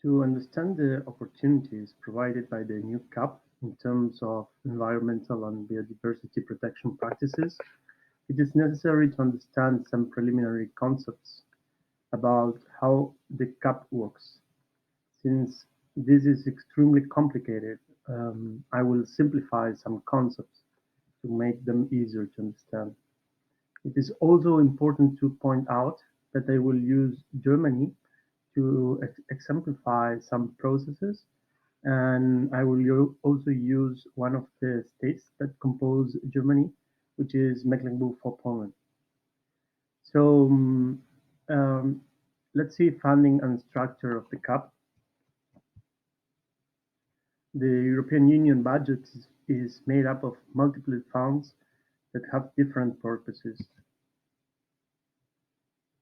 To understand the opportunities provided by the new CAP in terms of environmental and biodiversity protection practices, it is necessary to understand some preliminary concepts about how the CAP works. Since this is extremely complicated, I will simplify some concepts to make them easier to understand. It is also important to point out that I will use Germany to exemplify some processes, and I will also use one of the states that compose Germany, which is Mecklenburg-Vorpommern. So um, let's see funding and structure of the CAP. The European Union budget is made up of multiple funds that have different purposes,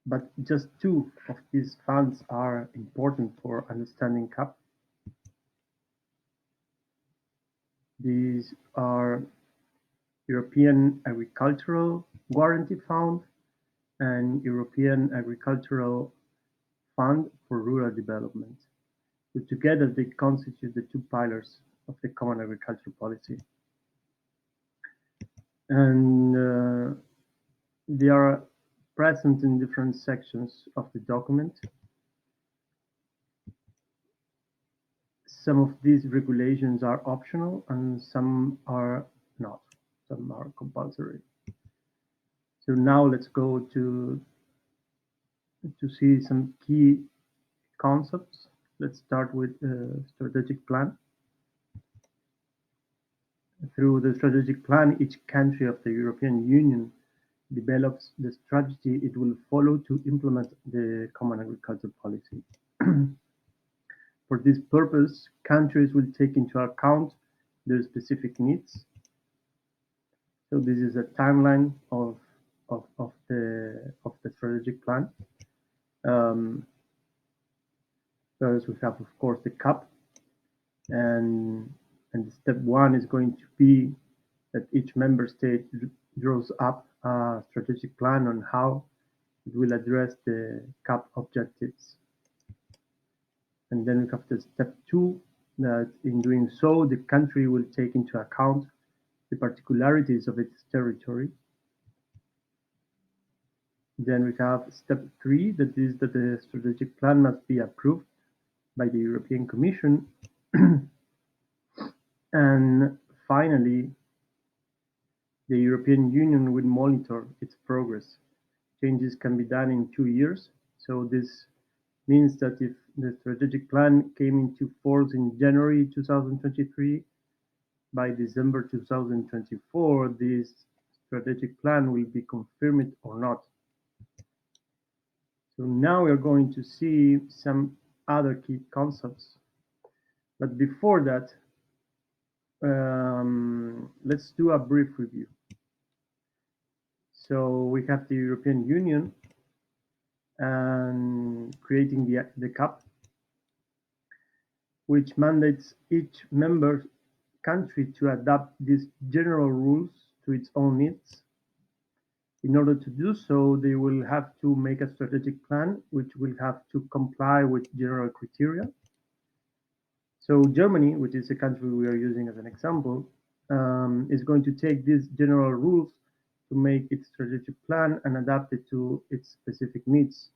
but just two of these funds are important for understanding CAP. These are European Agricultural Guarantee Fund and European Agricultural Fund for Rural Development. So together they constitute the two pillars of the Common Agricultural Policy. And they are present in different sections of the document. Some of these regulations are optional and some are not. Some are compulsory. So now let's go to see some key concepts. Let's start with strategic plan. Through the strategic plan, each country of the European Union develops the strategy it will follow to implement the common agricultural policy. For this purpose, countries will take into account their specific needs. So this is a timeline of the strategic plan. Um, First, we have, of course, the CAP, and step one is going to be that each member state draws up a strategic plan on how it will address the CAP objectives. And then we have the step two, that in doing so, the country will take into account the particularities of its territory. Then we have step three, that is that the strategic plan must be approved by the European Commission. And finally, the European Union will monitor its progress. Changes can be done in 2 years. So this means that if the strategic plan came into force in January 2023, by December 2024, this strategic plan will be confirmed or not. So now we are going to see some other key concepts. But before that, let's do a brief review. So we have the European Union and creating the CAP, which mandates each member country to adapt these general rules to its own needs. In order to do so, they will have to make a strategic plan, which will have to comply with general criteria. So Germany, which is the country we are using as an example, is going to take these general rules to make its strategic plan and adapt it to its specific needs.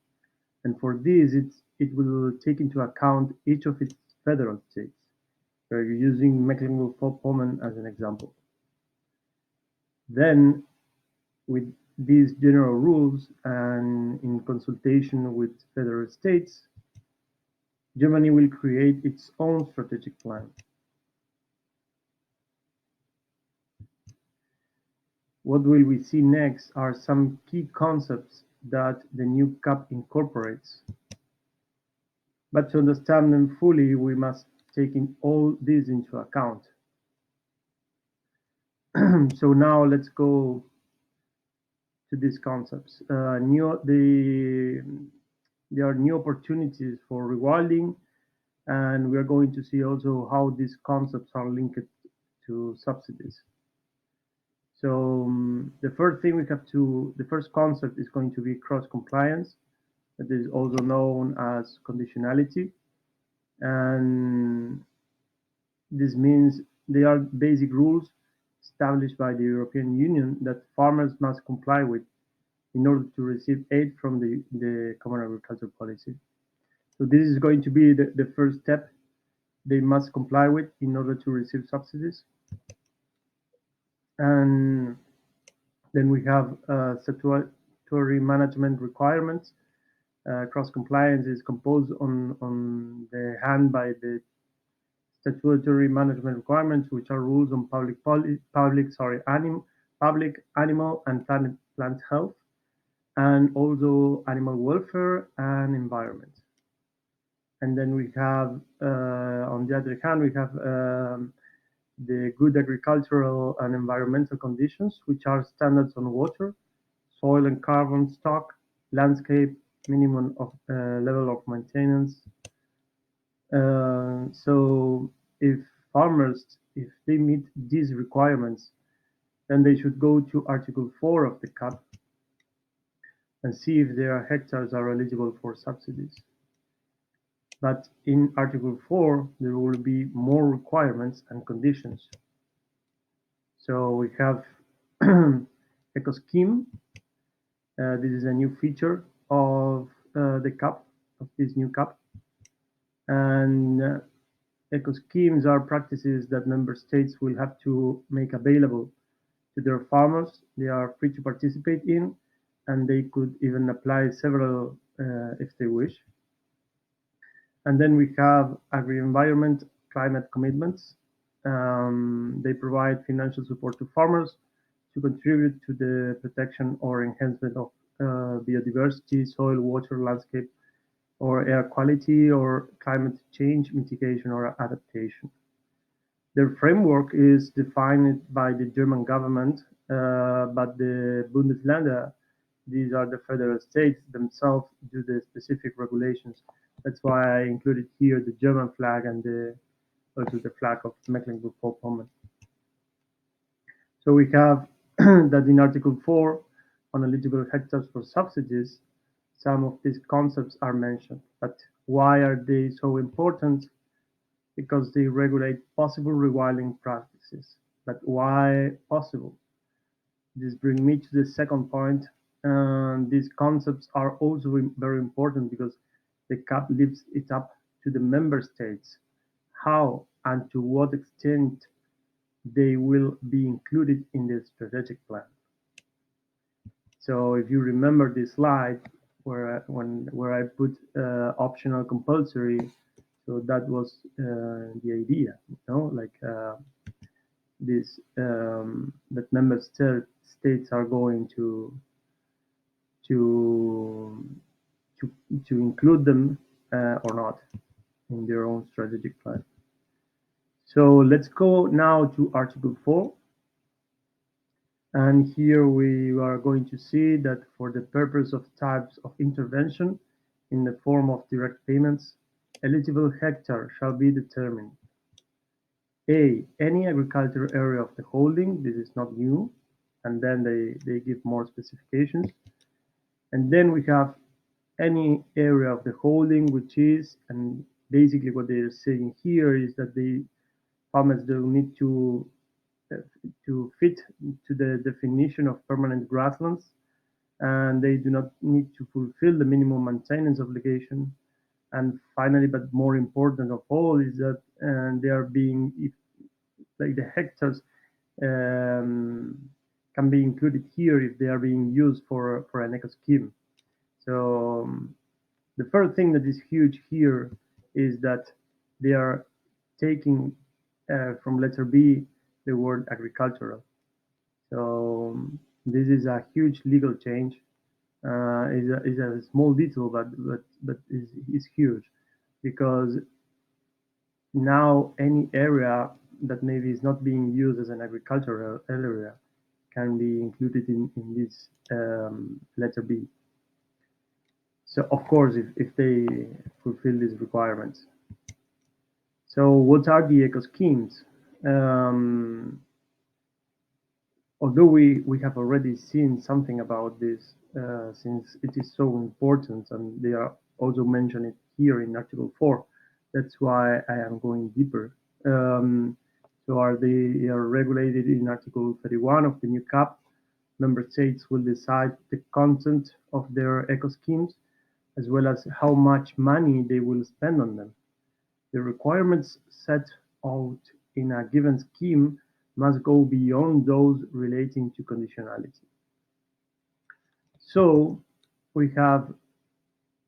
And for this, it will take into account each of its federal states. We're using Mecklenburg-Vorpommern as an example. Then, with these general rules and in consultation with federal states, Germany will create its own strategic plan. What will we see next are some key concepts that the new CAP incorporates. But to understand them fully, we must take all this into account. So now let's go to these concepts. There are new opportunities for rewilding, and we are going to see also how these concepts are linked to subsidies. So the first concept is going to be cross compliance, that is also known as conditionality. And this means they are basic rules established by the European Union that farmers must comply with in order to receive aid from the Common Agricultural Policy. So this is going to be the first step they must comply with in order to receive subsidies. And then we have statutory management requirements. Cross-compliance is composed on the hand by the statutory management requirements, which are rules on public, animal, and plant health, and also animal welfare and environment. And then we have, on the other hand, we have the good agricultural and environmental conditions, which are standards on water, soil and carbon stock, landscape, minimum of level of maintenance. So if farmers, if they meet these requirements, then they should go to Article 4 of the CAP and see if their hectares are eligible for subsidies. But in Article 4, there will be more requirements and conditions. So we have Eco Scheme. This is a new feature of the CAP, of this new CAP. And eco schemes are practices that member states will have to make available to their farmers. They are free to participate in, and they could even apply several if they wish. And then we have agri-environment climate commitments. They provide financial support to farmers to contribute to the protection or enhancement of biodiversity, soil, water, landscape, or air quality, or climate change mitigation or adaptation. Their framework is defined by the German government, but the Bundesländer, these are the federal states themselves, do the specific regulations. That's why I included here the German flag and also the flag of Mecklenburg-Vorpommern. So we have that in Article 4, on eligible hectares for subsidies, some of these concepts are mentioned. But why are they so important? Because they regulate possible rewilding practices. But why possible? This brings me to the second point. These concepts are also very important because the CAP leaves it up to the member states how and to what extent they will be included in the strategic plan. So if you remember this slide where I put optional compulsory, so that was the idea, like this that member states are going to to to include them or not in their own strategic plan. So let's go now to Article 4. And here we are going to see that for the purpose of types of intervention in the form of direct payments, eligible hectare shall be determined. A, any agricultural area of the holding, this is not new, and then they give more specifications. And then we have any area of the holding which is, and basically what they are saying here is that the farmers don't need to fit to the definition of permanent grasslands, and they do not need to fulfill the minimum maintenance obligation. And finally, but more important of all, is that they are being, if, like the hectares can be included here if they are being used for an eco scheme. So the first thing that is huge here is that they are taking from letter B the word agricultural. So this is a huge legal change. Is a small detail, but is huge because now any area that maybe is not being used as an agricultural area can be included in this letter B. So of course, if they fulfill these requirements. So what are the eco schemes? Although we have already seen something about this, since it is so important, and they are also mentioned it here in Article 4, That's why I am going deeper. Um, they are regulated in Article 31 of the new CAP. Member states will decide the content of their eco schemes as well as how much money they will spend on them. The requirements set out in a given scheme must go beyond those relating to conditionality. So we have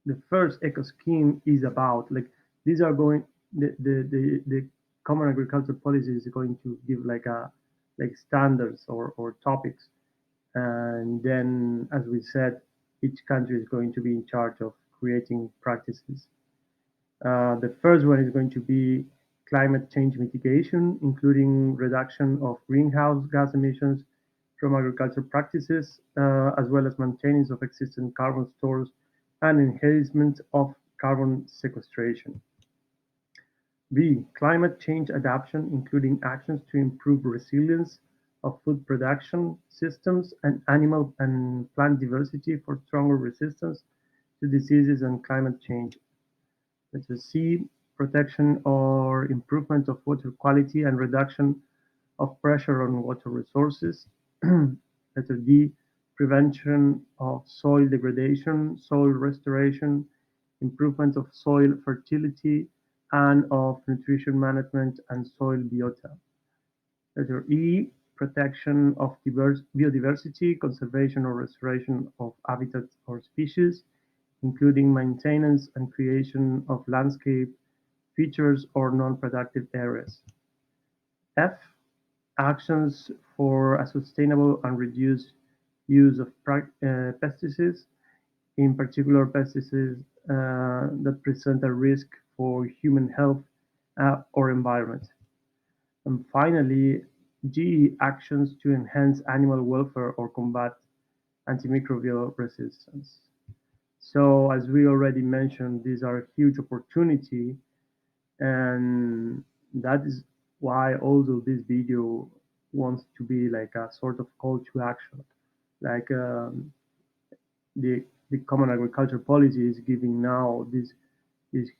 the first eco scheme is about like these are going the common agricultural policy is going to give like standards or topics, and then as we said, each country is going to be in charge of creating practices. The first one is going to be climate change mitigation, including reduction of greenhouse gas emissions from agricultural practices, as well as maintenance of existing carbon stores and enhancement of carbon sequestration. B. Climate change adaptation, including actions to improve resilience of food production systems and animal and plant diversity for stronger resistance to diseases and climate change. Letter C. Protection or improvement of water quality and reduction of pressure on water resources. Letter D. Prevention of soil degradation, soil restoration, improvement of soil fertility, and of nutrition management and soil biota. Letter E. Protection of biodiversity, conservation or restoration of habitats or species, including maintenance and creation of landscape features or non-productive areas. F. Actions for a sustainable and reduced use of pesticides, in particular pesticides that present a risk for human health or environment. And finally, G. Actions to enhance animal welfare or combat antimicrobial resistance. So as we already mentioned, these are a huge opportunity, and that is why also this video wants to be like a sort of call to action. Like the common agriculture policy is giving now this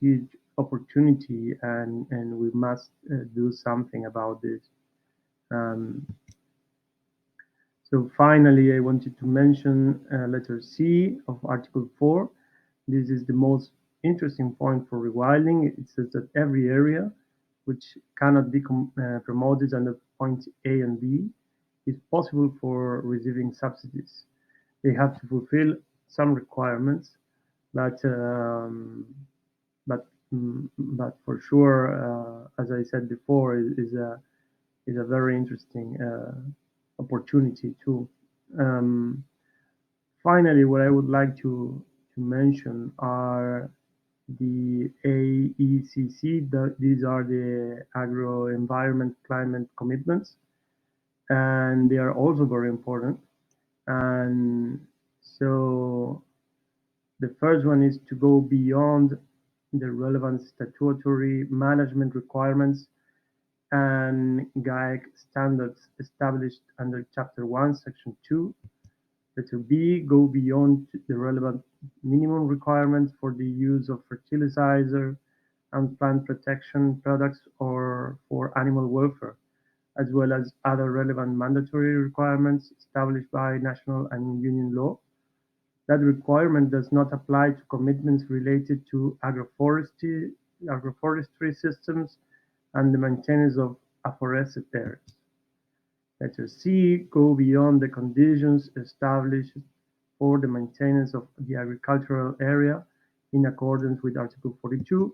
huge opportunity, and we must do something about this. Um, so finally, I wanted to mention letter C of Article 4. This is the most interesting point for rewilding. It says that every area which cannot be promoted under points A and B is possible for receiving subsidies. They have to fulfill some requirements, but but for sure, as I said before, is a very interesting opportunity too. Um, Finally, what I would like to mention are the AECC. These are the agro-environment climate commitments, and they are also very important. And so the first one is to go beyond the relevant statutory management requirements and GAEC standards established under Chapter 1, Section 2. Letter B, go beyond the relevant minimum requirements for the use of fertilizer and plant protection products or for animal welfare, as well as other relevant mandatory requirements established by national and union law. That requirement does not apply to commitments related to agroforestry systems and the maintenance of afforested areas. Letter C, go beyond the conditions established for the maintenance of the agricultural area in accordance with Article 4.2,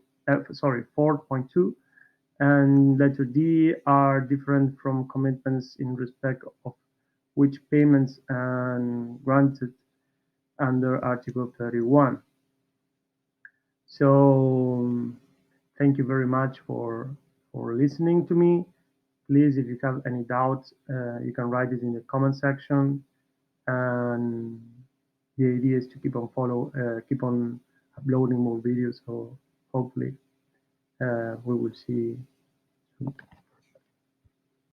and letter D are different from commitments in respect of which payments are granted under Article 31. So thank you very much for listening to me. Please, if you have any doubts, you can write it in the comment section. And the idea is to keep on uploading more videos. So hopefully we will see soon.